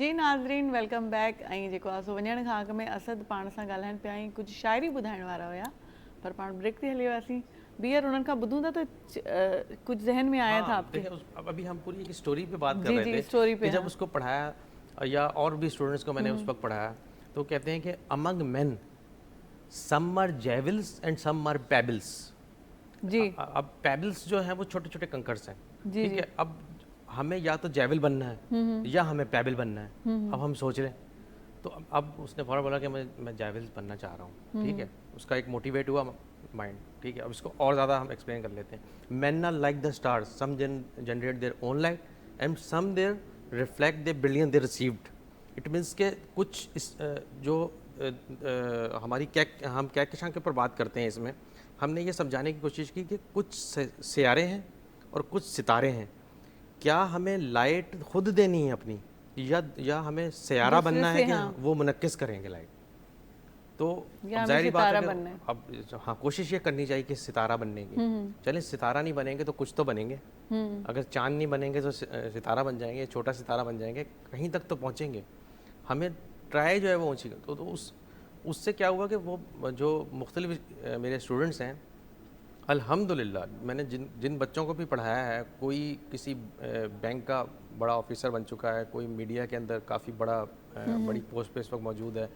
जी नाज़रीन welcome back. ऐं जेको आहे सो वञण खां अॻु में असद पाण सां ॻाल्हाइण पिया ऐं कुझु शाइरी ॿुधाइण वारा हुया, पर पाण ब्रेक ते हली वियासीं। ॿीहर उन्हनि खां ॿुधूं था त कुछ जहन में आया था आपके? अब अभी हम पूरी एक स्टोरी पे बात कर जी रहे जी थे स्टोरी पे कि जब हाँ। उसको पढ़ाया या और भी स्टूडेंट्स को मैंने उस वक्त पढ़ाया तो कहते हैं कि among men some are jewels and some are pebbles. जी अब पेबल्स जो है वो छोटे छोटे कंकर्स हैं, जी ठीक जी है। अब हमें या तो जेविल बनना है या हमें पेबल बनना है। अब हम सोच रहे हैं तो अब उसने फौरन बोला कि मैं जेविल बनना चाह रहा हूँ, ठीक है। उसका एक मोटिवेट हुआ माइंड, ठीक है। अब इसको और ज़्यादा हम एक्सप्लेन कर लेते हैं। Man are like the stars, some generate their own light and some there reflect the brilliance they received. It means के कुछ जो हमारी हम कहकशां के ऊपर बात करते हैं, इसमें हमने ये समझाने की कोशिश की कि कुछ सियारे हैं और कुछ सितारे हैं। क्या हमें लाइट खुद देनी है अपनी या हमें सियारा बनना है कि वो मुनक्किस करेंगे लाइट। तो ज़ाहिर बात है कि अब हाँ कोशिश ये करनी चाहिए कि सितारा बनने की। चलें सितारा नहीं बनेंगे तो कुछ तो बनेंगे। अगर चांद नहीं बनेंगे तो सितारा बन जाएंगे, छोटा सितारा बन जाएंगे, कहीं तक तो पहुँचेंगे। हमें ट्राई जो है वो ऊँची तो उससे क्या हुआ कि वो जो मुख्तलिफ मेरे स्टूडेंट्स हैं, अल्हम्दुलिल्लाह मैंने जिन बच्चों को भी पढ़ाया है, कोई किसी बैंक का बड़ा ऑफिसर बन चुका है, कोई मीडिया के अंदर काफ़ी बड़ी पोस्ट पे इस वक्त मौजूद है।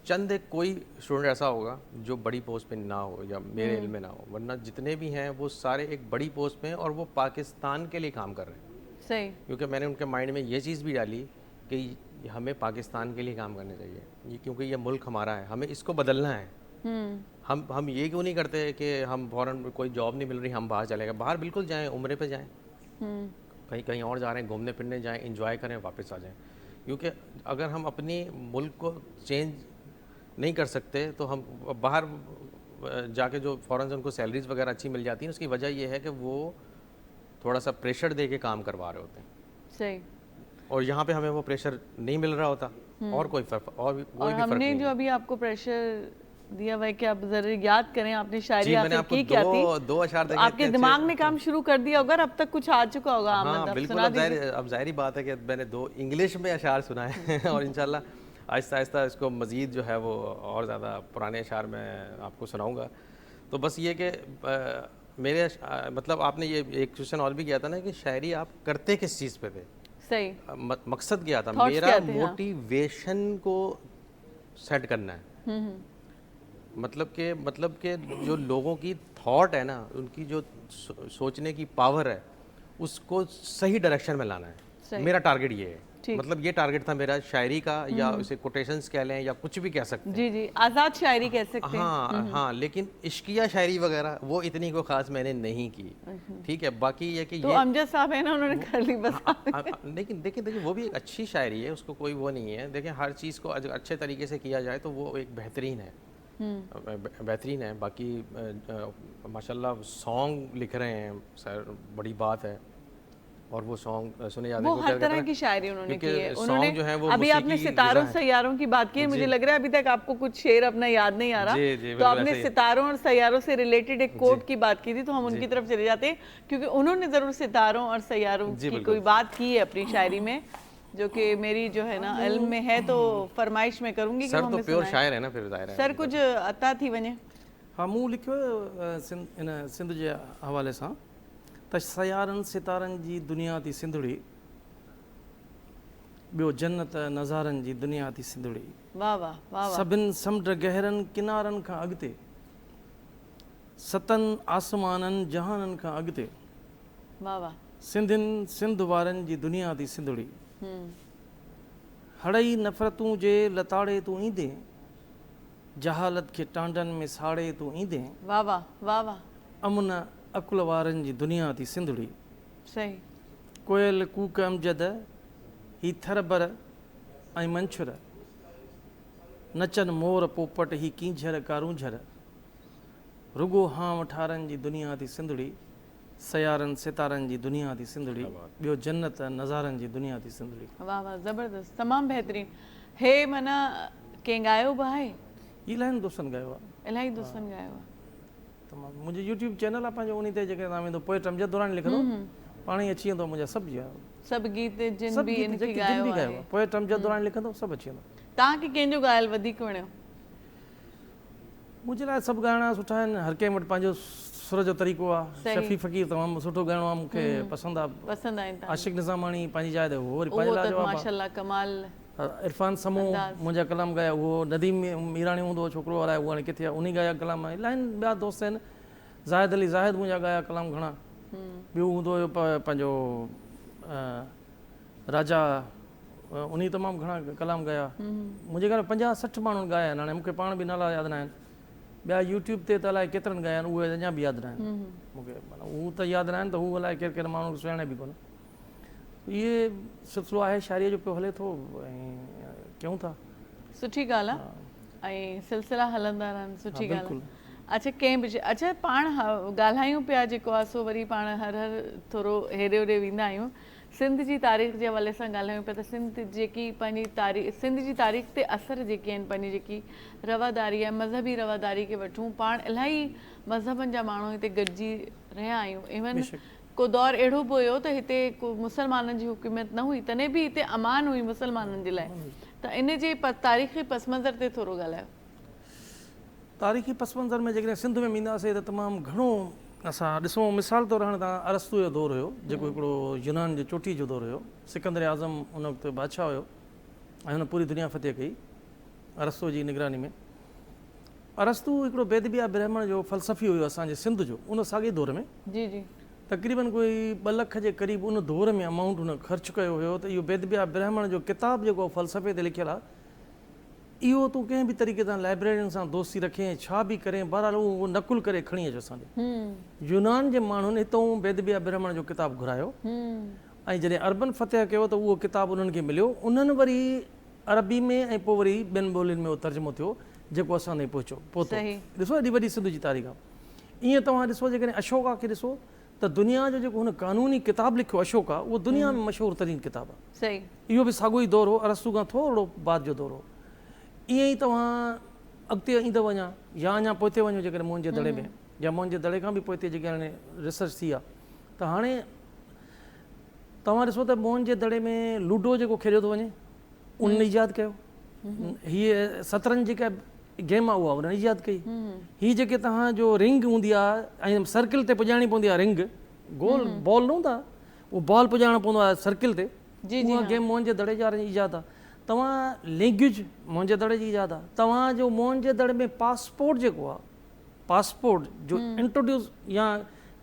चंद एक कोई स्टूडेंट ऐसा होगा जो बड़ी पोस्ट पे ना हो या मेरे इल्म में ना हो, वरना जितने भी हैं वो सारे एक बड़ी पोस्ट पे हैं और वो पाकिस्तान के लिए काम कर रहे हैं। सही। क्योंकि मैंने उनके माइंड में ये चीज़ भी डाली कि हमें पाकिस्तान के लिए काम करना चाहिए, क्योंकि ये मुल्क हमारा है, हमें इसको बदलना है। हम ये क्यों नहीं करते कि हम फौरन कोई जॉब नहीं मिल रही हम बाहर चले गए। बाहर बिल्कुल जाएं, उम्रे पे जाएं, कहीं और जा रहे हैं घूमने फिरने जाएं, एंजॉय करें, वापस आ जाएं। क्योंकि अगर हम अपनी मुल्क को चेंज नहीं कर सकते तो हम बाहर जाके जो फ़ौरन से उनको सैलरीज वगैरह अच्छी मिल जाती हैं, उसकी वजह यह है कि वो थोड़ा सा प्रेशर दे के काम करवा रहे होते हैं। सही। और यहाँ पे हमें वो प्रेशर नहीं मिल रहा होता और कोई फर्क और हमने जो अभी आपको प्रेशर दिया हुआ है कि आप जरा याद करें, आपने शायरी आखिर की क्या थी? दो अशार तो आपके दिमाग ने काम शुरू कर दिया होगा, अब तक कुछ आ चुका होगा। हाँ बिल्कुल। अब जाहिर बात है कि मैंने 2 इंग्लिश में अशार सुनाए हैं और इंशाल्लाह आहिस्ता आहिस्ता इसको मज़ीद जो है वो और ज़्यादा पुराने अशार में आपको सुनाऊंगा। तो बस ये कि मेरे मतलब आपने ये एक क्वेश्चन और भी किया था ना कि शायरी आप करते किस चीज़ पे थे। सही। मकसद क्या था मेरा? मोटिवेशन को सेट करना है। मतलब के जो लोगों की थॉट है ना, उनकी जो सोचने की पावर है, उसको सही डायरेक्शन में लाना है। मेरा टारगेट ये है। मतलब ये टारगेट था मेरा शायरी का, या इसे कोटेशंस कह लें या कुछ भी कह सकते हैं। जी आज़ाद शायरी कह सकते हैं। हाँ लेकिन इश्किया शायरी वगैरह वो इतनी कोई ख़ास मैंने नहीं की, ठीक है। बाकी ये कि तो अमजद साहब है ना, उन्होंने कर ली बस। लेकिन देखिए वो भी एक अच्छी शायरी है, उसको कोई वो नहीं है। देखिए हर चीज़ को अच्छे तरीके से किया जाए तो वो एक बेहतरीन है। बाकी माशाल्लाह सॉन्ग लिख रहे हैं सर, बड़ी बात है। और वो सॉन्ग सुने जाते हैं, वो हर तरह की शायरी उन्होंने की है। उन्होंने जो है वो अभी आपने सितारों सैयारों की बात की है, मुझे लग रहा है अभी तक आपको कुछ शेर अपना याद नहीं आ रहा। तो आपने सितारों और सैयारों से रिलेटेड एक कोट की बात की थी, तो हम उनकी तरफ चले जाते हैं, क्योंकि उन्होंने ज़रूर सितारों और सैयारों की कोई बात की है अपनी शायरी में, जो कि मेरी जो है ना इल्म में है। तो फरमाइश में करूंगी कि हमें प्योर शायर है ना, फिर ज़ाहिर है सर कुछ अता थी वने। हाँ मूं लिखियो सिंध जे हवाले सां त सयारनि सितारनि जी दुनिया थी सिंधड़ी, ॿियो जन्नत नज़ारनि जी दुनिया थी सिंधड़ी। वाह वाह वाह। सभिनि समुंड गहरनि किनारनि खां अॻिते, सतनि आसमाननि जहाननि खां अॻिते, वाह वाह। सिंध वारनि जी दुनिया थी सिंधड़ी। हड़ई नफ़रतूं जे लताड़े तूं ईंदे, जहालत खे टांडनि में साड़े तूं ईंदे। वाह वाह वाह वाह। अमुन अकुल वारनि जी दुनिया थी सिंधड़ी। सही। कोयल कूक अमजद ही थरबर ऐं मंछुर, नचन मोर पोपट ही कींझर कारूंझर, रुगो हाम ठारनि जी दुनिया थी सिंधड़ी, सयारनि सितारनि जी दुनिया थी सिंधड़ी, ॿियो जन्नत नज़ारनि जी दुनिया थी सिंधड़ी। वाह वाह ज़बरदस्त, तमामु बहितरीन। हे माना कंहिं ॻायो बि आहे? इलाही दोस्तनि ॻायो आहे। इलाही दोस्तनि ॻायो आहे। तमामु मुंहिंजो यूट्यूब चैनल आहे पंहिंजो, उन ते जेके तव्हां वेंदो पोइट अमजद दुरानी लिखंदो, पाण ई अची वेंदो मुंहिंजा सभु सभु गीत जिन सभु बि गीत इनखे जेके जिन ॻायो बि ॻायो आहे आहे पोएट अमजद दुरानी लिखंदो सभु अची वेंदो तव्हांखे कंहिंजो ॻायल वधीक वणियो मुंहिंजे लाइ सभु ॻाइणा सुठा आहिनि हर कंहिं वटि पंहिंजो सुर जो तरीक़ो आहे सही। शफ़ी फ़क़ीर तमामु सुठो ॻाइणो आहे मूंखे पसंदि आहे पसंदि आहिनि तव्हां आशिक़ निज़ामाणी पंहिंजी जाइ ते उहो वरी उहो पंहिंजे त लाजवाब आहे माशाल्लाह कमाल इरफान समूह अंदाज़। मुंहिंजा कलाम ॻाया उहो नदीम मीराणी हूंदो हो छोकिरो हलाए उहो हाणे किथे आहे उन ॻाया कलाम इलाही ॿिया दोस्त आहिनि ज़ाहिद अली ज़ाहिद मुंहिंजा ॻाया कलाम घणा ॿियो हूंदो हुयो पंहिंजो राजा उन तमामु घणा कलाम ॻाया मुंहिंजे घर 50-60 माण्हुनि ॻाया आहिनि हाणे मूंखे पाण बि नाला यादि न आहिनि ॿिया यूट्यूब ते त अलाए केतिरनि ॻाया आहिनि उहे अञा बि यादि न आहिनि मूंखे माना हू त यादि न आहिनि त हू अलाए केरु केरु माण्हू सुञाणे बि कोन इहे सिलसिलो आहे शाइरीअ जो पियो हले थो ऐं कयूं था सुठी ॻाल्हि आहे ऐं सिलसिला हलंदा रहनि सुठी ॻाल्हि बिल्कुलु। आहे अच्छा कंहिं बि अच्छा पाण ॻाल्हायूं पिया जेको आहे सो वरी पाण हर थोरो हेॾे होॾे वेंदा आहियूं सिंध जी तारीख़ जे हवाले सां ॻाल्हायूं पिया त सिंध जेकी पंहिंजी तारीख़ सिंध जी तारीख़ ते असर जेके आहिनि पंहिंजी जेकी रवादारी आहे मज़हबी रवादारी खे वठूं पाण इलाही मज़हबनि जा माण्हू हिते गॾिजी रहिया आहियूं इवन को दौरु अहिड़ो बि हुयो त हिते को मुसलमाननि जी हुकूमत न हुई तॾहिं बि हिते अमान हुई मुसलमाननि जे लाइ त इन जे तारीख़ी पस मंज़र ते थोरो ॻाल्हायो तारीख़ी पस मंज़र में जेकॾहिं सिंध में वेंदासीं त तमामु घणो असां ॾिसूं मिसाल तौरु हाणे तव्हां अरस्तू जो दौरु हुयो जेको हिकिड़ो यूनान जो चोटी जो दौरु हुयो सिकंदर आज़म उन वक़्तु बादशाह हुयो ऐं हुन पूरी दुनिया फ़तेह कई अरस्तू जी निगरानी में अरस्तू हिकिड़ो बेदबिया ब्राह्मण जो फ़लसफ़ी हुयो असांजे सिंध जो उन साॻे दौर में जी जी तक़रीबन कोई 2 लख जे क़रीब उन दौर में अमाउंट हुन ख़र्चु कयो हुयो त इहो बेदबिया ब्राह्मण जो किताबु जेको फ़लसफ़े ते लिखियलु आहे इहो तूं कंहिं बि तरीक़े सां लाइब्रेरियुनि सां दोस्ती रखे छा बि करे बहरहाल उहो नकुल करे खणी अचो असांखे यूनान जे माण्हुनि हितां बेदबिया ब्राह्मण जो किताबु घुरायो ऐं जॾहिं अरबन फ़तेह कयो त उहो किताबु उन्हनि खे मिलियो उन्हनि वरी अरबी में ऐं पोइ वरी ॿियनि ॿोलियुनि में उहो तर्जुमो थियो जेको असां ताईं पहुतो ॾिसो एॾी वॾी सिंध जी तारीख़ आहे ईअं तव्हां ॾिसो जेकॾहिं अशोका खे ॾिसो त दुनिया जो जेको हुन कानूनी किताबु लिखियो अशोका उहो दुनिया में मशहूरु तरीन किताबु आहे सही इहो बि साॻियो ई दौरु हो अरस्तू खां थोरो बाद जो दौरु हो ईअं ई तव्हां अॻिते ईंदो वञा या अञा पोइते वञो जेकॾहिं मोहन जे दड़े में या मोहन जे दड़े खां बि पोइते जेके हाणे रिसर्च थी आहे त हाणे तव्हां ॾिसो त मोहन जे दड़े में लूडो जेको खेॾियो थो वञे उन इजाद कयो हीअ शतरंज जेका गेम आहे उहा उन्हनि इजाद कई हीअ जेके तव्हांजो रिंग हूंदी आहे ऐं सर्किल ते पुॼाइणी पवंदी आहे रिंग गोल बॉल न हूंदा उहो बॉल पुॼाइणो पवंदो आहे सर्किल ते उहा गेम मोहन जे दड़े वारनि जी इजाद आहे तव्हां लैंग्वेज मोहन जे दड़े जी इजाद आहे तव्हांजो मोहन जे दड़े में पासपोर्ट जेको आहे पासपोर्ट जो इंट्रोड्यूस या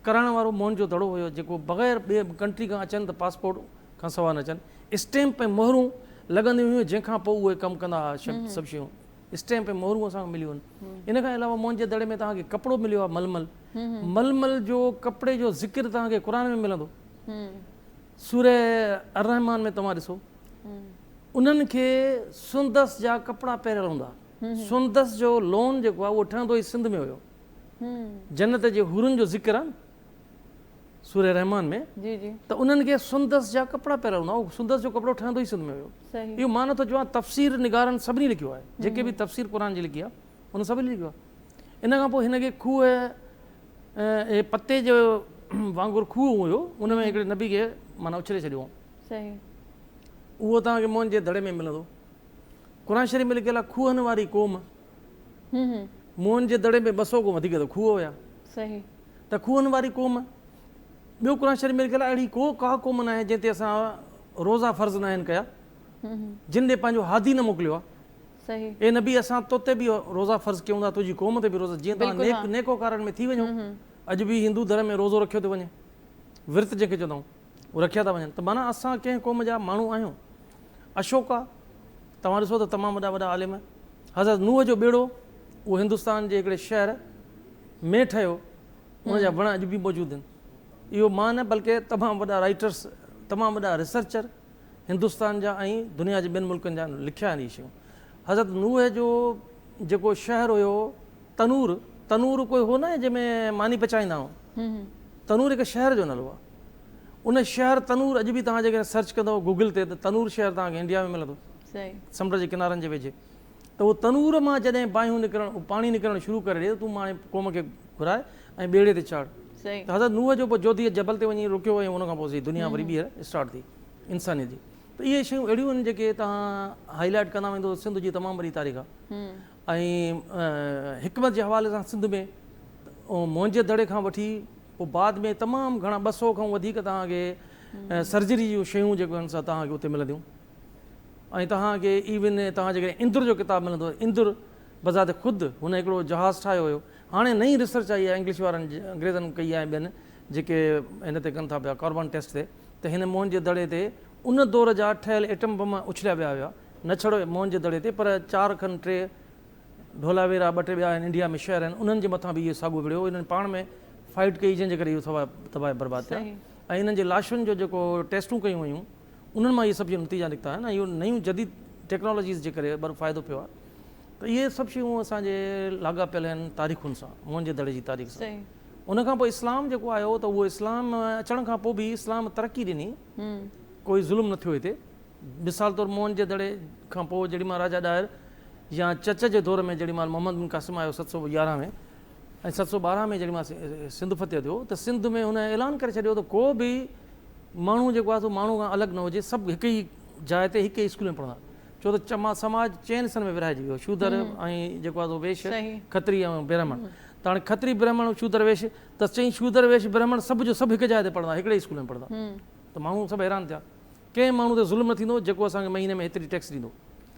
करण वारो मोहन जो दड़ो हुयो जेको बग़ैर ॿिए कंट्री खां अचनि त पासपोर्ट खां सवाइ न अचनि स्टैम्प ऐं मोहरूं लॻंदियूं हुयूं जंहिंखां पोइ उहे कमु कंदा हुआ सभु शयूं स्टैम्प ऐं मोहरूं असांखे मिलियूं आहिनि इन खां अलावा मोहन जे दड़े में तव्हांखे कपिड़ो मिलियो आहे मलमल मलमल जो कपिड़े जो ज़िक्र तव्हांखे क़ुर में मिलंदो सूरह अर-रहमान में तव्हां ॾिसो उन्हनि खे सुंदस जा कपिड़ा पहिरियल हूंदा सुंदस जो लोन जेको आहे उहो ठहंदो ई सिंध में हुयो जन्नत जे हुरनि जो ज़िक्र आहे सूरह रहमान में त उन्हनि खे सुंदस जा कपिड़ा पहिरियल हूंदा उहो सुंदस जो कपिड़ो ठहंदो ई सिंध में हुयो इहो मां नथो चवां तफ़सीर निगारनि सभिनी लिखियो आहे जेके बि तफ़सीर क़ुर जी लिखी आहे उन सभिनी लिखियो आहे इन खां पोइ हिनखे खूह ऐं पते जो वांगुरु खूह हुयो उन में हिकिड़े नबी खे माना उछले छॾियो उहो तव्हांखे मोहन जे दड़े में मिलंदो क़ुर शरीफ़ में लिखियल आहे खूहनि वारी क़ौम मोहन जे दड़े में 200 खां वधीक त खूह हुया त खूहनि वारी क़ौम ॿियो क़ुर शरीफ़ में लिखियल आहे अहिड़ी का क़ौम न आहे जंहिं ते असां रोज़ा फ़र्ज़ न आहिनि कया जिन ॾे पंहिंजो हादी न मोकिलियो आहे ए नबी असां तो ते बि रोज़ा फ़र्ज़ कयूं था तुंहिंजी क़ौम ते बि रोज़ा जीअं तव्हां नेकोकारनि में थी वञो अॼु बि हिंदू धर्म में रोज़ो रखियो थो वञे विर्त जंहिंखे चवंदा आहियूं उहे रखिया था वञनि त माना असां कंहिं क़ौम जा माण्हू आहियूं अशोका तव्हां ॾिसो त तमामु वॾा वॾा आलिम हज़रत नूह जो ॿेड़ो उहो हिंदुस्तान जे हिकिड़े शहर में ठहियो उनजा वण अॼु बि मौजूदु आहिनि इहो मां न बल्कि तमामु वॾा राइटर्स तमामु वॾा रिसर्चर हिंदुस्तान जा ऐं दुनिया जे ॿियनि मुल्कनि जा लिखिया आहिनि इहे शयूं हज़रत नूह जो जेको शहर हुयो तनूर कोई हो न जंहिंमें मानी पचाईंदा आहियूं तनूर हिकु शहर जो नालो आहे उन शहर तनूर अॼु बि तव्हां जेकॾहिं सर्च कंदव गूगल ते त तनूर शहर तव्हांखे इंडिया में मिलंदो समुंड जे किनारनि जे वेझे त उहो तनूर मां जॾहिं बाहियूं निकिरणु पाणी निकिरणु शुरू करे ॾिए तूं हाणे क़ौम खे घुराए ऐं ॿेड़े ते चाढ़ सही त हज़रत नूह जो पोइ जोधीअ जबल ते वञी रुकियो ऐं उन खां पोइ दुनिया वरी ॿीहर स्टार्ट थी इंसानियत जी। त इहे शयूं अहिड़ियूं आहिनि जेके तव्हां हाईलाइट कंदा वेंदो सिंध जी तमामु वॾी तारीख़ आहे। ऐं हिकमत जे हवाले सां सिंध में मोहंजे दड़े खां वठी पोइ बाद में तमामु घणा 200 खां वधीक तव्हांखे सर्जरी जूं शयूं जेके आहिनि सा तव्हांखे उते मिलंदियूं। ऐं तव्हांखे इवन तव्हां जेकॾहिं इंदुर जो किताबु मिलंदो, इंदुर बज़ात ख़ुदि हुन हिकिड़ो जहाज़ ठाहियो हुयो। हाणे नई रिसर्च आई आहे इंग्लिश वारनि अंग्रेज़नि कई आहे ॿियनि जेके हिन ते कनि था पिया कार्बन टेस्ट ते, त हिन मोहन जे दड़े ते उन दौर जा ठहियल एटम बम उछलिया विया हुआ, न छड़ो मोहन जे दड़े ते पर 4 खनि 3 ढोलावेरा 2 ॿिया आहिनि इंडिया में शहर आहिनि, उन्हनि जे मथां बि इहो साॻियो विढ़ियो, इन्हनि पाण में फाइट कई जंहिंजे करे इहो तबाह बर्बाद थिया। ऐं इन्हनि जे लाशुनि जो जेको टेस्टूं कयूं हुयूं उन्हनि मां इहे सभु नतीजा निकिता आहिनि। ऐं इहो नयूं जदीद टेक्नोलॉजीज़ जे करे बड़ फ़ाइदो पियो आहे। त इहे सभु शयूं असांजे लाॻापियल आहिनि तारीख़ुनि सां, मोहन जे दड़े जी तारीख़ सां। उन खां पोइ इस्लाम जेको आयो त उहो इस्लाम अचण खां पोइ बि इस्लाम तरक़ी ॾिनी, कोई ज़ुल्म न थियो हिते। मिसाल तौरु मोहन जे दड़े खां पोइ जेॾीमहिल राजा ॾाहिर या चच जे दौर में जेॾीमहिल मोहम्मद बिन क़ासिम आयो 711 में ऐं 712 में जेॾीमहिल सिंध फतेह थियो त सिंध में हुन ऐलान करे छॾियो त को बि माण्हू जेको आहे माण्हू खां अलॻि न हुजे, सभु हिक ई जाइ ते हिक ई स्कूल में पढ़ंदा। छो त समाज चइनि हिसनि में विरहाइजी वियो, शूदर ऐं जेको आहे वेश, खत्री ऐं ब्राह्मण। त हाणे खत्री ब्राह्मण शूदर वेश त चई शूदर वेश ब्राह्मण सभु जो सभु हिकु जाइ ते पढ़ंदा, हिकिड़े स्कूल में पढ़ंदा। त माण्हू सभु हैरान थिया, कंहिं माण्हू ते ज़ुल्म न थींदो जेको असांखे महीने में हेतिरी टैक्स ॾींदो,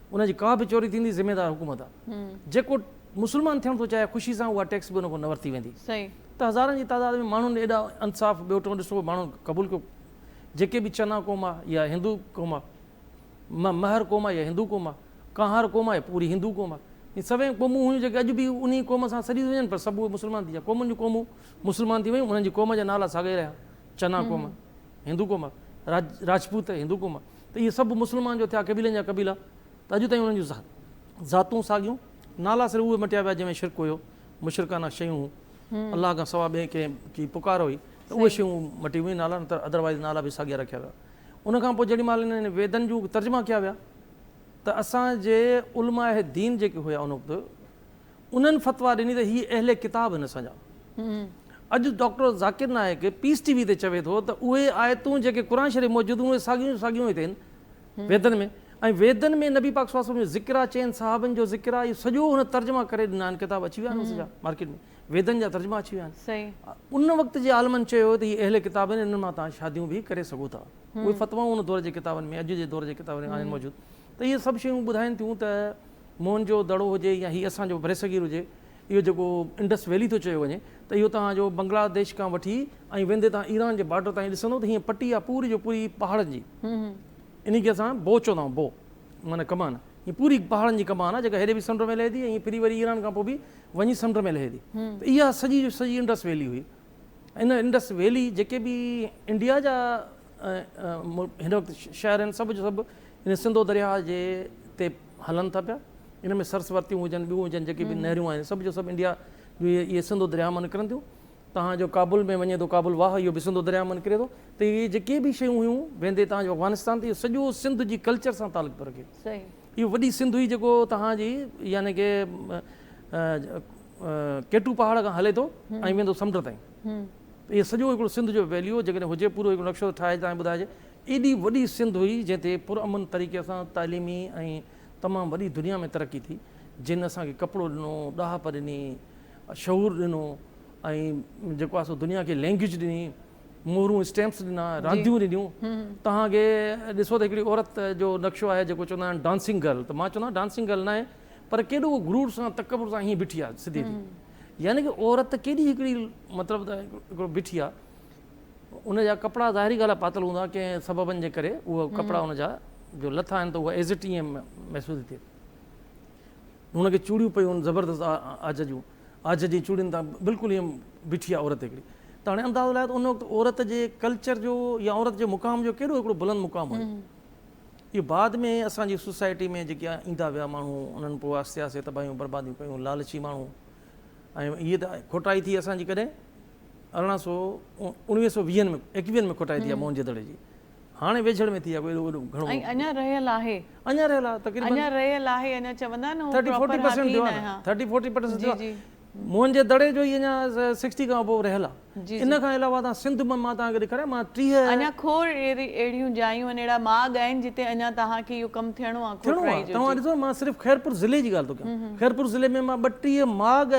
उनजी का बि चोरी थींदी ज़िम्मेदार हुकूमत आहे। जेको मुस्लमान थियण थो चाहे ख़ुशी सां उहा टैक्स बि उन खां न वरिती वेंदी। त हज़ारनि जी तादाद में माण्हुनि एॾा इंसाफ़ ॿियो टियों ॾिसो माण्हू क़बूल कयो, जेके बि चना क़ौम आहे या हिंदू क़ौम आहे, महर क़ौम आहे या हिंदू क़ौम आहे, काहार क़ौम आहे पूरी हिंदू क़ौम आहे। सभई क़ौमूं हुयूं जेके अॼु बि उन क़ौम सां सॼी थी वञनि, पर सभु उहे मुस्लमान थी विया। क़ौमुनि जूं क़ौमूं मुस्लमान थी वियूं, उन्हनि जी क़ौम जा नाला साॻे रहिया, चना क़ौम हिंदू क़ौम आहे, राजपूत हिंदू क़ौम आहे। त इहे सभु मुस्लमान जो थिया, क़बीलनि जा क़बीला। त अॼु ताईं उन्हनि जूं ज़ातूं साॻियूं, नाला सिर्फ़ु उहे मटिया विया जंहिंमें शिरक हुयो, मुशरकाना शयूं हुयूं, अलाह खां सवाइ ॿिए कंहिं की पुकार हुई, त उहे शयूं मटी वियूं नाला, न त अदरवाइज़ नाला बि साॻिया रखिया विया। उन खां पोइ जेॾीमहिल हिननि वेदनि जूं तर्जुमा कया विया त असांजे उलमाए दीन जेके हुया उन वक़्तु उन्हनि फ़तवा ॾिनी त हीअ अहले किताब आहिनि असांजा। अॼु डॉक्टर ज़ाकिर नाइक पीस टीवी ते चवे थो त उहे आयतूं जेके क़ुर शरीफ़ मौजूदु उहे साॻियूं साॻियूं हिते आहिनि वेदनि में। ऐं वेदनि में नबी पाक सल्लल्लाहु अलैहि वसल्लम जो ज़िक्र आहे, चइनि साहबनि जो ज़िक्र आहे, इहो सॼो हुन तर्जुमा करे ॾिना आहिनि, किताब अची विया आहिनि सॼा मार्केट में, वेदनि जा तर्जुमा अची विया आहिनि। उन वक़्त जे आलमनि चयो त हीअ अहले किताब आहिनि, इन्हनि मां तव्हां शादियूं बि करे सघो था। उहे फ़तवाऊं उन दौर जे किताबनि में, अॼु जे दौर जे किताबनि में आहिनि मौजूदु। त इहे सभु शयूं ॿुधाइनि थियूं त मोहन जो दड़ो हुजे या हीअ असांजो बरेसगीर हुजे, इहो जेको इंडस वैली थो चयो वञे, त इहो तव्हांजो बांग्लादेश खां वठी ऐं वेंदे तव्हां ईरान जे बॉर्डर ताईं ॾिसंदो त हीअं पटी आहे पूरी जो पूरी पहाड़नि जी, इन खे असां बो चवंदा आहियूं, बो माना कमान, हीअ पूरी पहाड़नि जी कमान आहे जेका हेॾे बि समुंड में लहे थी ऐं फिरी वरी ईरान खां पोइ बि वञी समुंड में लहे थी। त इहा सॼी जो सॼी इंडस वैली हुई। इन इंडस वैली जेके बि इंडिया जा हिन वक़्तु शहर आहिनि, सभु जो सभु इन सिंधो दरिया जे ते हलनि था पिया। इन में सरस्वतियूं हुजनि, ॿियूं हुजनि, जेके बि नहरियूं आहिनि, सभु जो सभु इंडिया इहे सिंधो दरिया मां निकिरनि थियूं। तव्हांजो काबुल में वञे थो, काबुल वाह, इहो बि सिंधो दरिया मां निकिरे थो। त इहे जेके बि शयूं हुयूं वेंदे तव्हांजो अफ़गानिस्तान ते, इहो सॼो सिंध जी कल्चर सां तालुक़ु थो रखे। इहो वॾी सिंध हुई जेको तव्हांजी यानी की केटू पहाड़ खां हले थो ऐं वेंदो समुंड ताईं। इहो सॼो हिकिड़ो सिंध जो वैल्यू जेकॾहिं हुजे, पूरो हिकिड़ो नक्शो ठाहे तव्हां ॿुधाइजे, एॾी वॾी सिंध हुई जंहिं ते पुरअमन तरीक़े सां तालीमी ऐं तमामु वॾी दुनिया में तरक़ी थी, जिन असांखे कपिड़ो ॾिनो, ॾाहप ॾिनी, शऊर ॾिनो ऐं जेको आहे सो दुनिया खे लैंग्वेज ॾिनी, मोहरूं स्टैम्प्स ॾिना, रांदियूं ॾिनियूं। तव्हांखे ॾिसो त हिकिड़ी औरत जो नक्शो आहे जेको चवंदा आहिनि डांसिंग गर्ल, त मां चवंदो आहियां डांसिंग गर्ल न आहे, पर केॾो गुरूर सां तकबुर सां हीअं बीठी आहे सिधी थी, यानी की औरत केॾी हिकिड़ी मतिलबु त हिकिड़ो बीठी आहे। उनजा कपिड़ा ज़ाहिरी ॻाल्हि आहे पातल हूंदा, कंहिं सबबनि जे करे उहो कपिड़ा उनजा जो लथा आहिनि त उहा एज़िट ईअं महसूसु थिए। हुनखे चूड़ियूं पियूं ज़बरदस्त आज जूं, आज जी चूड़ियुनि तां बिल्कुलु ईअं बीठी आहे औरत हिकिड़ी। त हाणे अंदाज़ो लाइ उन वक़्तु औरत जे कल्चर जो या औरत जे मुक़ाम जो कहिड़ो हिकिड़ो बुलंद मुक़ाम हुयो। इहो बाद में असांजी सोसाइटी में जेके ईंदा विया माण्हू, उन्हनि पोइ आहिस्ते आहिस्ते तबाहियूं बर्बादियूं कयूं, लालची माण्हू। ऐं इहे त खोटाई थी असांजी कॾहिं 1920 में 21 में खोटाई थी आहे मोहन जे दड़े जी। हाणे वेझड़ में थी आहे कोई एॾो घणो अञा रहियल आहे, अञा रहियल आहे तक़रीबन, अञा रहियल आहे, अञा चवंदा न 30-40% थियो आहे, 30-40% थियो आहे। मुंहिंजे दड़े जो ई अञा 60 खां पोइ रहियल आहे। इन खां अलावा तव्हां सिंध में मां तव्हांखे ॾेखारियां, मां 30 अञा खोड़ अहिड़ियूं जायूं आहिनि, अहिड़ा माग आहिनि जिते अञा तव्हांखे इहो कमु थियणो आहे खोटराई जो। तव्हां ॾिसो, मां सिर्फ़ु ख़ैरपुर ज़िले जी ॻाल्हि थो कयां। ख़ैरपुर ज़िले में मां 32 माग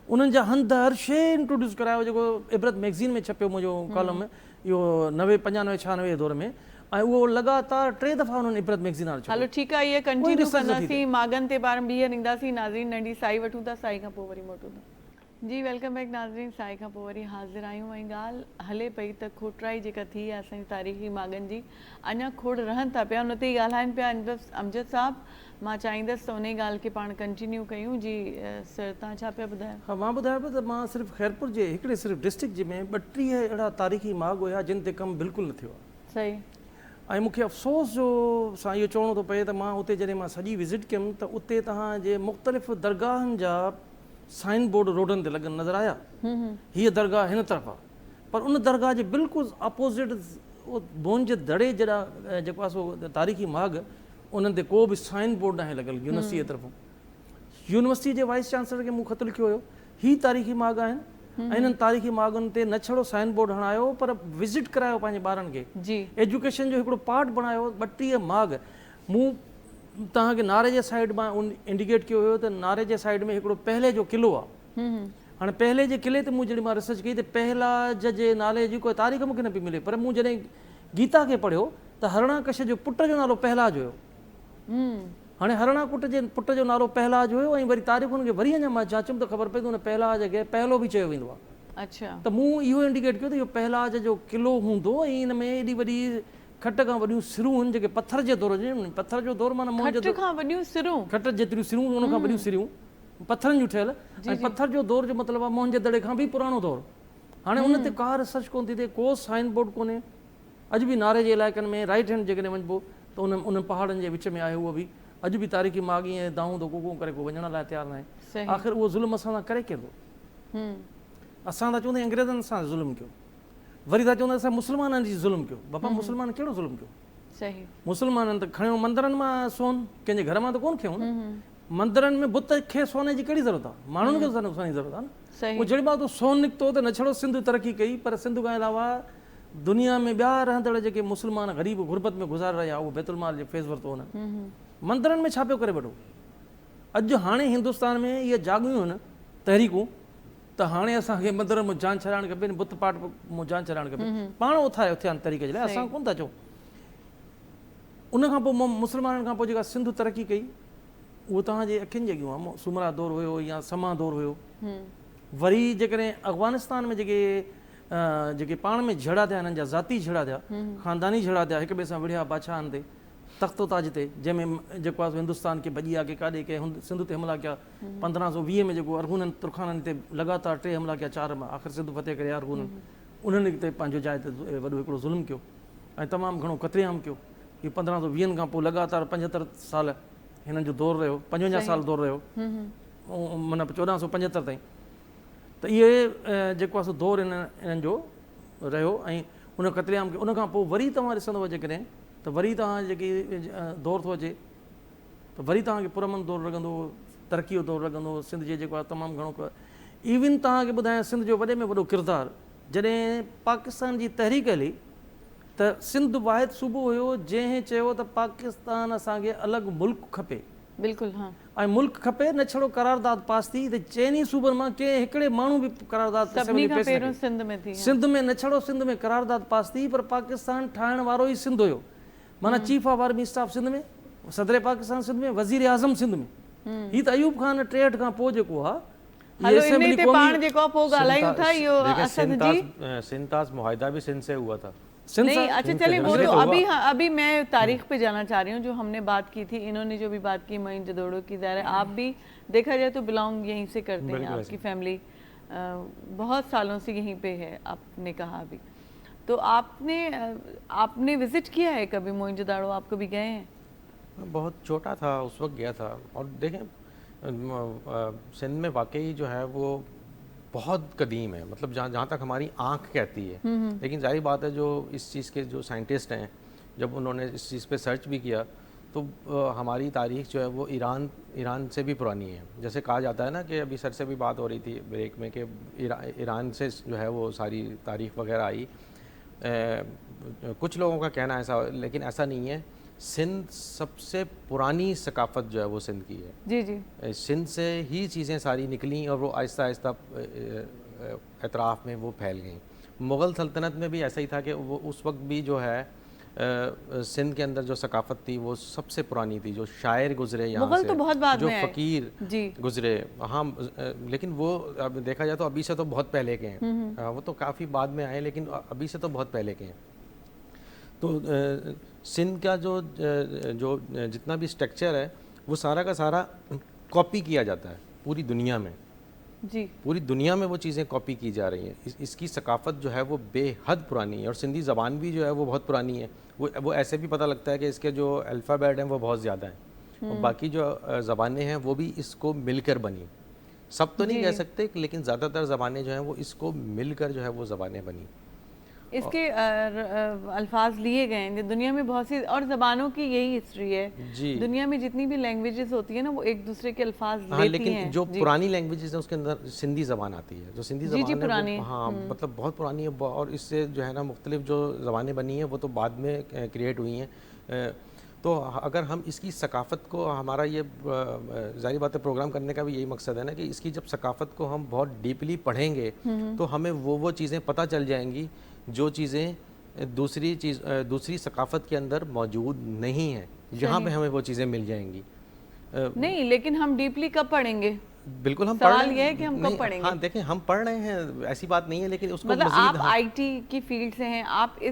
उन्हनि जा हंध हर शइ इंट्रोड्यूस करायो, जेको इबरत मैगज़ीन में छपियो मुंहिंजो कॉलम इहो 90 95 96 दौर में, ऐं उहो लगातार 3 दफ़ा उन्हनि इबरत मैगज़ीन वारो छपियो। हलो ठीकु आहे, इहे कंटिन्यू कंदासीं, मागनि ते पाण ॿीहर ईंदासीं। नाज़रीन नंढी साई वठूं था, साई खां पोइ वरी मोटूं था। जी वेलकम बैक नाज़रीन, साई खां पोइ वरी हाज़िर आहियूं। ऐं ॻाल्हि हले पई त खोटराई जेका थी आहे असांजी तारीख़ी मागनि जी, अञा खोड़ रहनि था पिया, उन ते ई ॻाल्हाइनि पिया अमजद साहब। मां चाहींदसि त उन ई ॻाल्हि खे पाण कंटिन्यू कयूं। जी सर, तव्हां छा पिया ॿुधायो? हा, मां ॿुधायां पियो त मां सिर्फ़ु ख़ैरपुर जे हिकिड़े सिर्फ़ु डिस्ट्रिक्ट जे में 32 अहिड़ा तारीख़ी माग हुया जिन ते कमु बिल्कुलु न थियो आहे। सही। ऐं मूंखे अफ़सोस जो सां इहो चवणो थो पए त मां उते जॾहिं मां सॼी विज़िट कयुमि त उते तव्हांजे मुख़्तलिफ़ दरगाहनि जा साइन बोर्ड रोडनि ते लॻनि नज़र आया। हीअ दरगाह हिन तरफ़ आहे, पर उन दरगाह जे बिल्कुलु अपोज़िट बोन जे दड़े जहिड़ा जेको आहे सो तारीख़ी माग, उन्हनि ते को बि साइन बोर्ड न आहे लॻल यूनिवर्सिटी जे तरफ़ां। यूनिवर्सिटी जे वाइस चांसलर खे मूं ख़त लिखियो हुयो, ही तारीख़ी माग आहिनि, ऐं इन्हनि तारीख़ी मागुनि ते न छड़ो साइन बोर्ड हणायो पर विज़िट करायो पंहिंजे ॿारनि खे। जी एजुकेशन जो हिकिड़ो पार्ट बणायो। 32 माग मूं तव्हांखे नारे जे साइड मां इंडिकेट कयो हुयो त नारे जे साइड में हिकिड़ो पहले जो क़िलो आहे। हाणे पहले जे क़िले ते मूं जॾहिं मां रिसर्च कई त पहलाज जे नाले जी कोई तारीख़ मूंखे न पई मिले, पर मूं जॾहिं गीता खे पढ़ियो त हरणाकश जो पुट जो नालो पहलाज हुयो। हाणे पुट जो नालो पहलाज हुयो, ऐं वरी तारीख़ुनि खे वरी अञा मां जाचुमि त ख़बर पई त हुन पहलाज खे पहलो बि चयो वेंदो आहे। अच्छा। त मूं इहो इंडिकेट कयो त इहो पहलाज जो क़िलो हूंदो, ऐं इन में एॾी वॾी खट खां वॾियूं सिरूं आहिनि जेके पत्थर जे दौर जी। पत्थर जो दौर माना खट खां वॾियूं सिरूं, खट जेतिरियूं सिरूं, उन खां वॾियूं सिरूं पत्थरनि जूं ठहियल। ऐं पत्थर जो दौर जो मतिलबु आहे मोहन जे दड़े खां बि पुराणो दौर। हाणे उन ते का रिसर्च कोन थी थिए, को साइन बोर्ड कोन्हे। अॼु बि नारे जे इलाइक़नि में राइट हैंड जेकॾहिं वञिबो त उन पहाड़नि जे विच में आहे, उहो बि अॼु बि तारीख़ी माग ईअं दाऊं दो को करे को वञण लाइ तयारु न आहे। आख़िर उहो ज़ुल्म असां सां करे केरु? असां था चवंदा अंग्रेज़नि सां ज़ुल्म कयो, वरी था चवंदा असां मुस्लमाननि जी ज़ुल्म कयो। बाबा मुस्लमान कहिड़ो ज़ुल्म कयो? सही। मुस्लमाननि त खणियो मंदरनि मां सोन, कंहिंजे घर मां त कोन खयूं न। मंदरनि में बुत खे सोने जी कहिड़ी ज़रूरत आहे? माण्हुनि खे सोने जी ज़रूरत आहे न। पोइ जहिड़ी बात सोन निकितो त न छड़ो सिंध तरक़ी कई, पर सिंध खां अलावा दुनिया में ॿिया रहंदड़ जेके मुस्लमान ग़रीब गुरबत में गुज़ारे रहिया, उहो बैतुल माल जो फैज़ वरितो हुन। मंदरनि में छा पियो करे वठो? अॼु हाणे हिंदुस्तान में इहे जाॻियूं आहिनि तहरीकूं त हाणे असांखे मंदर में जान छॾाइणु खपे, बुत पाठ में जान छॾाइणु खपे। पाण उथारे उथिया तरीक़े जे लाइ, असां कोन था चऊं। उन खां पोइ मुस्लमाननि खां पोइ जेका सिंध तरक़ी कई, उहो तव्हांजे अखियुनि जे अॻियां आहे। सुमरा दौर हुयो या समा दौर हुयो। वरी जेकॾहिं अफ़गानिस्तान में जेके पाण में झड़ा थिया, हिननि जा ज़ाती झड़ा थिया, ख़ानदानी झड़ा थिया, हिक ॿिए सां विढ़िया बादशाहनि ते, तख़्तो ताज ते, जंहिंमें जेको आहे हिंदुस्तान खे भॼी आहे, के काॾे के सिंध ते हमला कया। 1520 में जेको अरगुननि तुर्खाननि ते लगातार 3 हमला कया, 4 में आख़िर सिंध फतेह करे अरगुननि, उन्हनि ते पंहिंजो जाइ ते वॾो हिकिड़ो ज़ुल्म कयो ऐं तमामु घणो क़त्लेआम कयो। इहो 1520 खां पोइ लगातार 75 साल हिननि जो दौरु रहियो, 55 साल दौरु रहियो, माना 1475 ताईं। त इहे जेको आहे सो दौरु इन्हनि जो रहियो ऐं उन क़त्लेआम खे। उन खां पोइ वरी तव्हां ॾिसंदव जेकॾहिं त वरी तव्हां जेकी दौरु थो अचे त वरी तव्हांखे पुरमन दौरु लॻंदो, तरक़ी जो दौरु लॻंदो। सिंध जे जेको आहे तमामु घणो इवन तव्हांखे ॿुधायां सिंध जो वॾे में वॾो किरदारु, जॾहिं पाकिस्तान जी तहरीक हली त सिंध वाहिद सूबो हुयो जंहिं चयो त पाकिस्तान असांखे अलॻि मुल्क खपे। बिल्कुलु। हा। ऐं मुल्क खपे, न छड़ो करारदाद पास थी त चइनी सूबनि मां कंहिं हिकिड़े माण्हू बि करारदाद सिंध में, न छड़ो सिंध में करारदाद पास थी, पर पाकिस्तान ठाहिण वारो ई सिंध हुयो। माना chief of army staff Sindh में, सदर पाकिस्तान सिंध में, वज़ीर आज़म सिंध में। हीअ त अयूब खान 63 खां पोइ जेको आहे सिंताज मुआहिदा भी सिंध से हुआ था। नहीं, अच्छा चलिए वो तो अभी मैं तारीख पे जाना चाह रही हूँ। जो हमने बात की थी, इन्होंने जो भी बात की मोइन जदोड़ो की, ज़ाहिर है आप भी देखा जाए तो बिलोंग यहीं से करते हैं, आपकी फैमिली बहुत सालों से यहीं पे है, आपने कहा अभी। तो आपने विजिट किया है कभी मोइन जदोड़ो? आप कभी गए हैं? बहुत छोटा था उस वक्त गया था। और देखें सिंध में वाकई जो है वो बहुत कदीम है, मतलब जहाँ तक हमारी आंख कहती है। लेकिन जाहिर बात है जो इस चीज़ के जो साइंटिस्ट हैं, जब उन्होंने इस चीज़ पे सर्च भी किया تو ہماری تاریخ جو ہے وہ ایران سے بھی پرانی ہے. جیسے کہا جاتا ہے نا کہ ابھی سر سے بھی بات ہو رہی تھی بریک میں کہ ایران سے جو ہے وہ ساری تاریخ وغیرہ آئی. کچھ لوگوں کا کہنا ایسا، لیکن ایسا نہیں ہے. سندھ سب سے پرانی ثقافت جو ہے وہ سندھ کی ہے. جی جی سندھ سے ہی چیزیں ساری نکلیں اور وہ آہستہ آہستہ اطراف میں وہ پھیل گئیں. مغل سلطنت میں بھی ایسا ہی تھا کہ وہ اس وقت بھی جو ہے سندھ کے اندر جو ثقافت تھی وہ سب سے پرانی تھی. جو شاعر گزرے یہاں مغل تو بہت بعد جو میں آئے. فقیر جی گزرے ہاں، لیکن وہ اب دیکھا جائے تو ابھی سے تو بہت پہلے کے ہیں. وہ تو کافی بعد میں آئے لیکن ابھی سے تو بہت پہلے کے ہیں. تو سندھ کا جو جتنا بھی اسٹرکچر ہے وہ سارا کا سارا کاپی کیا جاتا ہے پوری دنیا میں. جی پوری دنیا میں وہ چیزیں کاپی کی جا رہی ہیں. اس کی ثقافت جو ہے وہ بے حد پرانی ہے. اور سندھی زبان بھی جو ہے وہ بہت پرانی ہے. وہ ایسے بھی پتہ لگتا ہے کہ اس کے جو الفابیٹ ہیں وہ بہت زیادہ ہیں. اور باقی جو زبانیں ہیں وہ بھی اس کو مل کر بنی. سب تو نہیں کہہ سکتے لیکن زیادہ تر زبانیں جو ہیں وہ اس کو مل کر جو ہے وہ زبانیں بنی. اس کے الفاظ لیے گئے ہیں. دنیا میں بہت سی اور زبانوں کی یہی ہسٹری ہے. جی دنیا میں جتنی بھی لینگویجز ہوتی ہیں نا وہ ایک دوسرے کے الفاظ ہاں، لیتی لیکن ہیں. جو پرانی لینگویجز ہیں اس کے اندر سندھی زبان آتی ہے. جو سندھی زبان ہے وہ ہاں مطلب بہت پرانی ہے. اور اس سے جو ہے نا مختلف جو زبانیں بنی ہیں وہ تو بعد میں کریٹ ہوئی ہیں. تو اگر ہم اس کی ثقافت کو، ہمارا یہ ظاہری بات ہے پروگرام کرنے کا بھی یہی مقصد ہے نا کہ اس کی جب ثقافت کو ہم بہت ڈیپلی پڑھیں گے تو ہمیں وہ چیزیں پتہ چل جائیں گی جو چیزیں دوسری ثقافت کے اندر موجود نہیں ہیں. جہاں پہ ہمیں وہ چیزیں مل جائیں گی. نہیں لیکن ہم ڈیپلی کب پڑھیں گے؟ بالکل ہم پڑھ رہے ہیں. سوال یہ ہے کہ ہم کب پڑھیں گے. ہاں دیکھیں ہم پڑھ رہے ہیں، ایسی بات نہیں ہے، لیکن اس کو مطلب مزید آپ آئی ٹی کی فیلڈ سے ہیں، آپ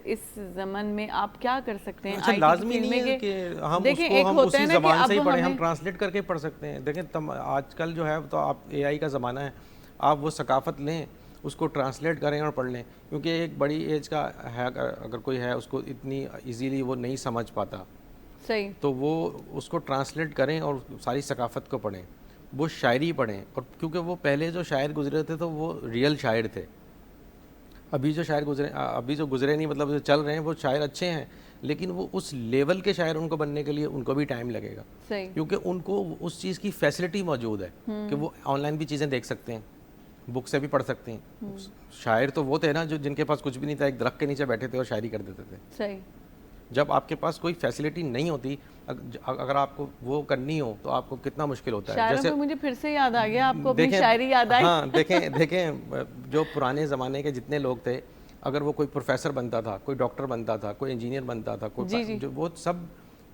اس زمن میں آپ کیا کر سکتے ہیں؟ اچھا لازمی نہیں ہے کہ ہم اس کو ہم اسی زبان سے ہی پڑھیں. ہم ٹرانسلیٹ کر کے پڑھ سکتے ہیں. دیکھیں آج کل جو ہے تو آپ اے آئی کا زمانہ ہے. آپ وہ ثقافت لیں، اس کو ٹرانسلیٹ کریں اور پڑھ لیں. کیونکہ ایک بڑی ایج کا ہے اگر کوئی ہے اس کو اتنی ایزیلی وہ نہیں سمجھ پاتا، صحیح، تو وہ اس کو ٹرانسلیٹ کریں اور ساری ثقافت کو پڑھیں. وہ شاعری پڑھیں. اور کیونکہ وہ پہلے جو شاعر گزرے تھے تو وہ ریئل شاعر تھے. ابھی جو شاعر گزرے نہیں مطلب جو چل رہے ہیں وہ شاعر اچھے ہیں لیکن وہ اس لیول کے شاعر ان کو بننے کے لیے ان کو بھی ٹائم لگے گا. کیونکہ ان کو اس چیز کی فیسلٹی موجود ہے کہ وہ آن لائن بھی چیزیں دیکھ سکتے ہیں، بک سے بھی پڑھ سکتے ہیں. شاعر تو وہ تھے نا جو جن کے پاس کچھ بھی نہیں تھا، ایک درخت کے نیچے بیٹھے تھے اور شاعری کر دیتے تھے. صحیح. جب آپ کے پاس کوئی فیسلٹی نہیں ہوتی، اگر آپ کو وہ کرنی ہو تو آپ کو کتنا مشکل ہوتا ہے. جیسے مجھے پھر سے یاد آ گیا، آپ کو اپنی شاعری یاد آئی. ہاں دیکھیں جو پرانے زمانے کے جتنے لوگ تھے، اگر وہ کوئی پروفیسر بنتا تھا، کوئی ڈاکٹر بنتا تھا، کوئی انجینئر بنتا تھا، کوئی وہ سب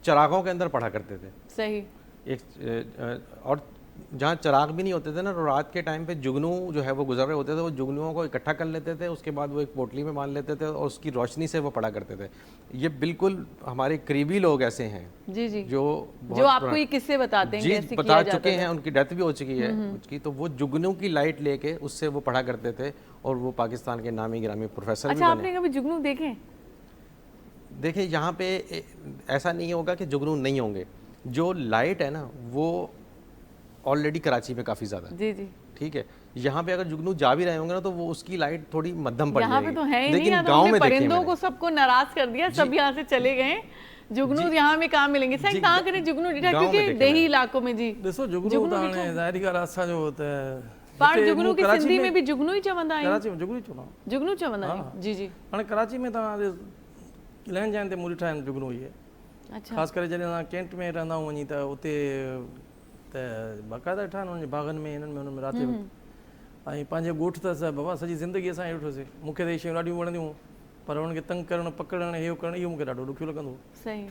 چراغوں کے اندر پڑھا کرتے تھے. صحیح. اور جہاں چراغ بھی نہیں ہوتے تھے نا، رات کے ٹائم پہ جگنو جو ہے وہ گزر رہے ہوتے تھے. وہ جگنوؤں کو اکٹھا کر لیتے تھے، اس کے بعد وہ ایک پوٹلی میں مان لیتے تھے اور اس کی روشنی سے وہ پڑھا کرتے تھے. یہ بالکل ہمارے قریبی لوگ ایسے ہیں جو آپ کو یہ قصے بتاتے ہیں، جی بتا چکے ہیں، ان کی ڈیتھ بھی ہو چکی ہے اس کی. تو وہ جگنو کی لائٹ لے کے اس سے وہ پڑھا کرتے تھے اور وہ پاکستان کے نامی گرامی پروفیسر بھی بنے. اچھا، آپ نے کبھی جگنو دیکھے؟ دیکھیں یہاں پہ ایسا نہیں ہوگا کہ جگنو نہیں ہوں گے. جو لائٹ ہے نا وہ آلریڈی کراچی میں کافی زیادہ ہے. جی ٹھیک ہے. یہاں پہ اگر جگنو جا بھی رہے ہوں گے نا تو وہ اس کی لائٹ تھوڑی مدھم پڑ جائے گی. یہاں پہ تو ہے ہی نہیں. لیکن گاؤں میں پرندوں کو سب کو ناراض کر دیا، سب یہاں سے چلے گئے. جگنو یہاں میں کہاں ملیں گے؟ سر کہاں کریں جگنو ڈیٹا، کیونکہ دیہی علاقوں میں. جی دیکھو جگنو تو ظاہری کا راستہ جو ہوتا ہے پار جگنو کی سندھی میں بھی جگنو ہی چوندا ہے. کراچی میں جگنو چوندا ہے. جی جی. ہاں کراچی میں تو لہن جائن تے موری ٹھاہن جگنو ہی ہے. اچھا. خاص کر جڏहिं کینٹ میں رہंदा ہوں وञी त उते त बाक़ाइदा ठाहिनि हुन बाग़नि में हिननि में हुन में राति जो. ऐं पंहिंजे ॻोठ त असां बाबा सॼी ज़िंदगी असां इहो ॾिठोसीं. मूंखे त इहे शयूं ॾाढियूं वणंदियूं, पर हुननि खे तंग करणु, पकड़णु, इहो करणु, इहो मूंखे ॾाढो ॾुखियो लॻंदो हो.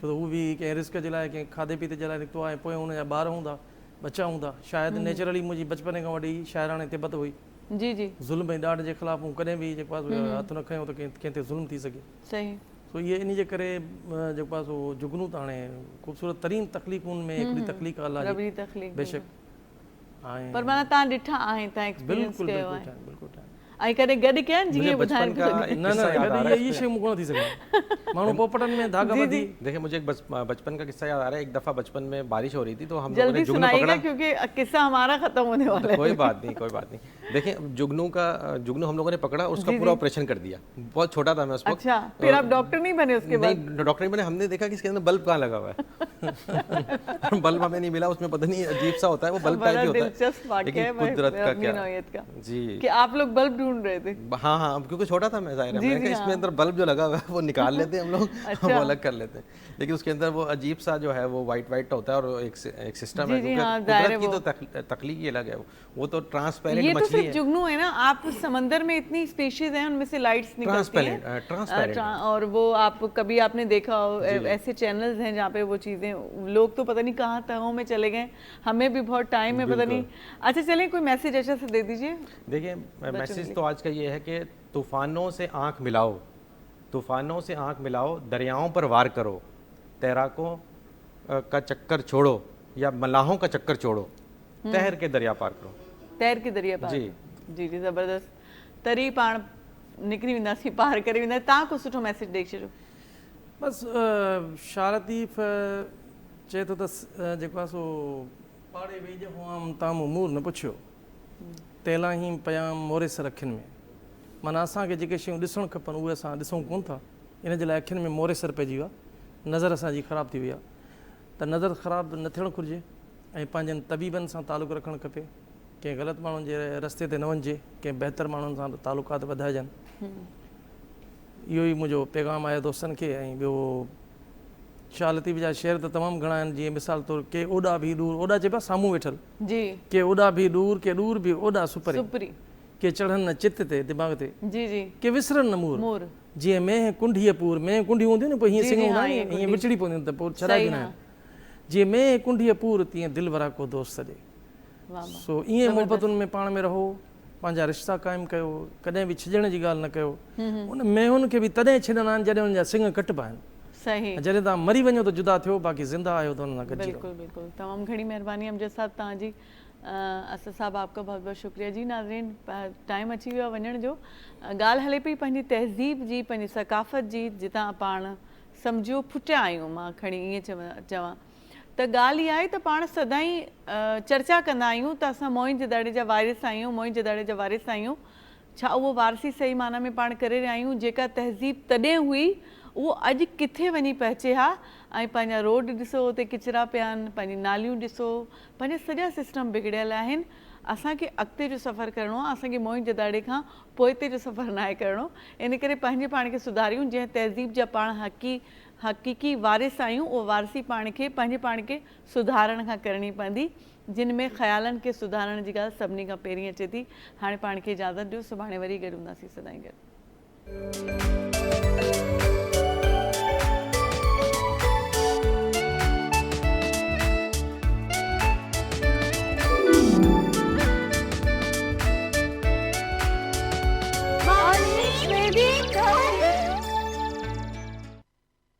छो त हू बि कंहिं रिस्क जे लाइ, कंहिं खाधे पीते जे लाइ निकितो आहे. पोइ हुनजा ॿार हूंदा, बच्चा हूंदा. शायदि नेचुरली मुंहिंजी बचपन खां वॾी शाइराणे तिबत हुई. जी जी. ज़ुल्म ऐं ॾाढ जे ख़िलाफ़ हूं कॾहिं बि जेको आहे हथु न खयों त कंहिं ते ज़ुल्म थी सघे. सही. सो इहे इन जे करे जेको आहे सो जुगनू त हाणे ख़ूबसूरत तरीन तख़लीक़ुनि में हिकिड़ी तख़लीक़ अलाह जी बेशक. पर माना तव्हां ॾिठा आहिनि, तव्हां एक्सपीरियंस कयो आहे. बिल्कुलु. ऐं कॾहिं गॾु कयनि मुझे जीअं बचपन ॿुधाइनि का पियो एक न न किस्सा याद आ रहा है ये शइ मूं कोन थी सघे माण्हू पोपटनि में धागा ॿधी देखिए मुझे एक बचपन का किस्सा याद आ रहा है। एक दफ़ा बचपन में बारिश हो रही थी तो हम लोगों जल्दी ने जुगनू सुनाइएगा पकड़ा। क्योंकि किस्सा हमारा खत्म होने वाला है। कोई बात नहीं। देखिए जुगनू हम लोगों ने पकड़ा, उसका पूरा ऑपरेशन कर दिया। बहुत छोटा था मैं उस वक्त। अच्छा, फिर आप डॉक्टर नहीं बने उसके बाद? नहीं, डॉक्टर नहीं बने। हमने देखा कि इसके अंदर बल्ब कहाँ लगा हुआ है। बल्ब हमें नहीं मिला, उसमें पता नहीं अजीब सा होता है वो, बल्ब टाइप ही होता दिलचस्प है। वाकया है लेकिन कुदरत का अपनी क्या नौयत का जी। कि आप लोग बल्ब ढूंढ रहे थे। हाँ, क्योंकि छोटा था मैं, ज़ाहिर है। मैंने कहा इसमें अंदर बल्ब जो लगा हुआ है वो निकाल लेते हैं हम लोग, वो अलग कर लेते हैं। लेकिन उसके अंदर वो अजीब सा जो है वो वाइट होता है और एक सिस्टम है, क्योंकि कुदरत की तो तख्लीक ही अलग है। वो तो ट्रांसपेरेंट मछली है। ये तो सिर्फ जुगनू है ना, आप समंदर में इतनी स्पीशीज हैं उनमें से लाइट्स निकलती हैं ट्रांसपेरेंट। और वो आप कभी आपने देखा हो ऐसे चैनल्स हैं जहाँ पे वो चीज़ें, लोग तो पता नहीं कहाँ तहों में चले गए, हमें भी बहुत टाइम है पता नहीं। अच्छा चलें, कोई मैसेज अच्छा से दे दीजिए। देखिए मैसेज तो आज का ये है कि तूफानों से आंख मिलाओ, तूफानों से आंख मिलाओ, दरियाओं पर वार करो, तैराकों का चक्कर छोड़ो या मलाहों का चक्कर छोड़ो, तैर के दरिया पार करो। तैर के दरिया पार। जी जी ज़बरदस्त। तरी पाण निकिरी वेंदासीं, पार करे वेंदा। तव्हां को सुठो मैसेज ॾेई छॾियो। बसि शारतीफ़ चए थो त जेको आहे सो पाड़े वेझ हुआम ताम मूर न पुछियो, तेला ई पयाम मोरे सर अखियुनि में। माना असांखे जेके शयूं ॾिसणु खपनि उहे असां ॾिसूं कोन था, इन जे लाइ अखियुनि में मोरे सर पइजी वियो आहे, नज़र असांजी ख़राबु थी वई आहे। त नज़र ख़राबु न थियणु घुरिजे ऐं पंहिंजनि तबीबनि सां तालुक़ु रखणु खपे। कंहिं ग़लति माण्हुनि जे रस्ते ते न वञिजे, कंहिं बहितर माण्हुनि सां तालुकात वधाइजनि। इहो ई मुंहिंजो पैगाम आहे दोस्तनि खे। ऐं ॿियो शाह लतीफ़ जा शेर त तमामु घणा आहिनि, जीअं मिसाल तौरु के ओॾा बि दूर, ओॾा चइबा साम्हूं वेठल जी, के ओॾा बि दूर, के दूर बि ओॾा सुपरे, सुपरी के चढ़नि न चित ते दिमाग़ ते, जी जी, के विसरनि न मूर। मोर जीअं मेंह कुंडीअ पूर, मेंह कुंडियूं हूंदियूं न पोइ हीअं सिंग हूंदा आहिनि, हीअं विचड़ी पवंदियूं त पोइ छॾाइबियूं न आहिनि। जीअं मेंह कुंडीअ पूर तीअं दिलि वरा को दोस्त ॾे। सो ईअं मोहबतुनि में पाण में रहो, पंहिंजा रिश्ता क़ाइमु कयो, कॾहिं बि छिजण जी ॻाल्हि न कयो। उन मेहुनि खे बि तॾहिं छॾंदा आहिनि जॾहिं हुनजा सिंग कटिबा आहिनि। सही। जॾहिं तव्हां मरी वञो त जुदा थियो, बाक़ी ज़िंदा आहियो त हुन सां गॾिजी रहो। बिल्कुलु बिल्कुलु, तमामु घणी महिरबानी अमजद साहब तव्हांजी। असद साहब आपका बहुत बहुत शुक्रिया। जी नाज़रीन, टाइम अची वियो आहे वञण जो। ॻाल्हि हले पई पंहिंजी तहज़ीब जी, पंहिंजी सकाफ़त जी, जितां पाण सम्झो फुटिया आहियूं। मां खणी ईअं चवां त ॻाल्हि इहा आहे त पाण सदाईं चर्चा कंदा आहियूं त असां मोइन जदाड़े जा वारिस आहियूं, मोइन जदाड़े जा वारिस आहियूं। छा उहो वारसी सही माना में पाण करे रहिया आहियूं? जेका तहज़ीब तॾहिं हुई उहो अॼु किथे वञी पहुचे हा। ऐं पंहिंजा रोड ॾिसो, उते किचिरा पिया आहिनि, पंहिंजी नालियूं ॾिसो, पंहिंजा सॼा सिस्टम बिगड़ियल आहिनि। असांखे अॻिते जो सफ़रु करिणो आहे, असांखे मोइन जदाड़े खां पोइते जो सफ़रु न आहे करिणो। इन करे पंहिंजे पाण खे सुधारियूं। जंहिं तहज़ीब जा पाण हक़ीक़ी वारिस आहियूं, उहो वारसी पाण खे पंहिंजे पाण खे सुधारण खां करणी पवंदी, जिन में ख़्यालनि खे सुधारण जी ॻाल्हि सभिनी खां पहिरीं अचे थी। हाणे पाण खे इजाज़त ॾियो, सुभाणे वरी गॾु हूंदासीं सदाईं गॾु।